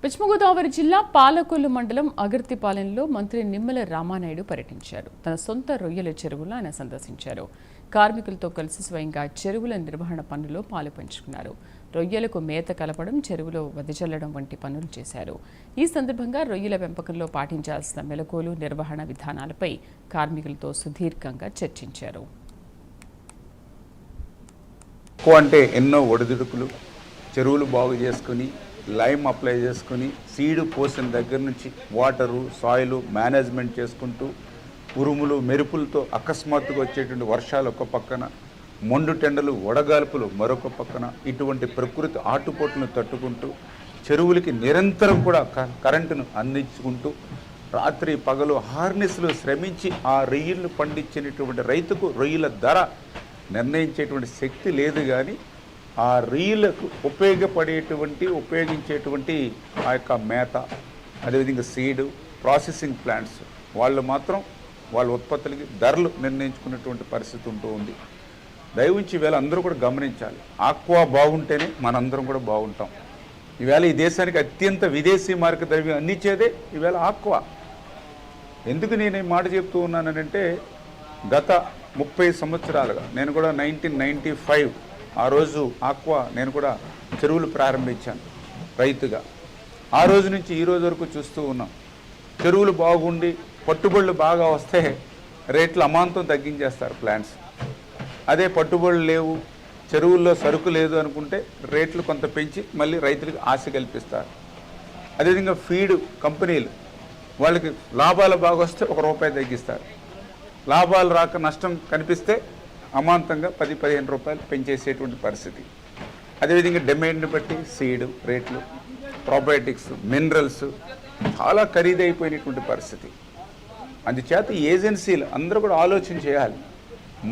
పశ్చిమ గోదావరి జిల్లా పాలకొల్లు మండలం అగర్తిపాలెంలో మంత్రి నిమ్మల రామానాయుడు పర్యటించారు. తన సొంత రొయ్యల చెరువులను ఆయన సందర్శించారు. కార్మికులతో కలిసి స్వయంగా చెరువుల నిర్వహణ పనుల్లో పాలుపంచుకున్నారు. రొయ్యలకు మేత కలపడం, చెరువులో వదిజల్లడం వంటి పనులు చేశారు. ఈ సందర్భంగా రొయ్యల పెంపకంలో పాటించాల్సిన మెలకువలు, నిర్వహణ విధానాలపై కార్మికులతో సుదీర్ఘంగా చర్చించారు. అంటే ఎన్నో ఒడిదుడుకులు, చెరువులు బాగు చేసుకుని లైమ్ అప్లై చేసుకుని సీడు పోసిన దగ్గర నుంచి వాటరు, సాయిలు మేనేజ్మెంట్ చేసుకుంటూ ఉరుములు, మెరుపులతో అకస్మాత్తుగా వచ్చేటువంటి వర్షాలు ఒక పక్కన, మొండు టెండలు, వడగాల్పులు మరొక పక్కన, ఇటువంటి ప్రకృతి ఆటుపోట్లను తట్టుకుంటూ చెరువులకి నిరంతరం కూడా కరెంటును అందించుకుంటూ రాత్రి పగలు హార్నెస్లు శ్రమించి ఆ రొయ్యలను పండించినటువంటి రైతుకు రొయ్యల ధర నిర్ణయించేటువంటి శక్తి లేదు. కానీ ఆ రొయ్యలకు ఉపయోగించేటువంటి ఆ యొక్క మేత, అదేవిధంగా సీడు, ప్రాసెసింగ్ ప్లాంట్స్ వాళ్ళు మాత్రం వాళ్ళ ఉత్పత్తులకి ధరలు నిర్ణయించుకున్నటువంటి పరిస్థితి ఉంటూ ఉంది. దయవుంచి ఈవేళ అందరూ కూడా గమనించాలి. ఆక్వా బాగుంటేనే మనందరం కూడా బాగుంటాం. ఈవేళ ఈ దేశానికి అత్యంత విదేశీ మార్క ద్రవ్యం అందించేదే ఈవేళ ఆక్వా. ఎందుకు నేను ఈ మాట చెప్తూ ఉన్నానంటే, గత 30 సంవత్సరాలుగా నేను కూడా 1995 ఆ రోజు ఆక్వా నేను కూడా చెరువులు ప్రారంభించాను రైతుగా. ఆ రోజు నుంచి ఈ రోజు వరకు చూస్తూ ఉన్నాం. చెరువులు బాగుండి పట్టుబడులు బాగా వస్తే రేట్లు అమాంతం తగ్గించేస్తారు ప్లాంట్స్. అదే పట్టుబడులు లేవు, చెరువుల్లో సరుకు లేదు అనుకుంటే రేట్లు కొంత పెంచి మళ్ళీ రైతులకు ఆశ కల్పిస్తారు. అదేవిధంగా ఫీడ్ కంపెనీలు వాళ్ళకి లాభాలు బాగా వస్తే ₹1 తగ్గిస్తారు. లాభాలు రాక నష్టం కనిపిస్తే అమాంతంగా 10-15 రూపాయలు పెంచేసేటువంటి పరిస్థితి. అదేవిధంగా డిమాండ్ని బట్టి సీడు రేట్లు, ప్రోబయోటిక్స్, మినరల్స్ చాలా ఖరీదైపోయినటువంటి పరిస్థితి. అందుచేత ఏజెన్సీలు అందరూ కూడా ఆలోచన చేయాలి.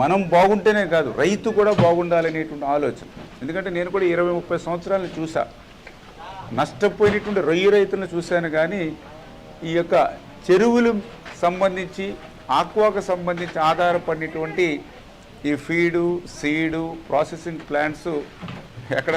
మనం బాగుంటేనే కాదు, రైతు కూడా బాగుండాలనేటువంటి ఆలోచన. ఎందుకంటే నేను కూడా 20-30 సంవత్సరాలను చూసా. నష్టపోయినటువంటి రొయ్య రైతులను చూశాను. కానీ ఈ యొక్క చెరువులు సంబంధించి, ఆక్వాకు సంబంధించి ఆధారపడినటువంటి ఈ ఫీడు, సీడు, ప్రాసెసింగ్ ప్లాంట్స్ ఎక్కడ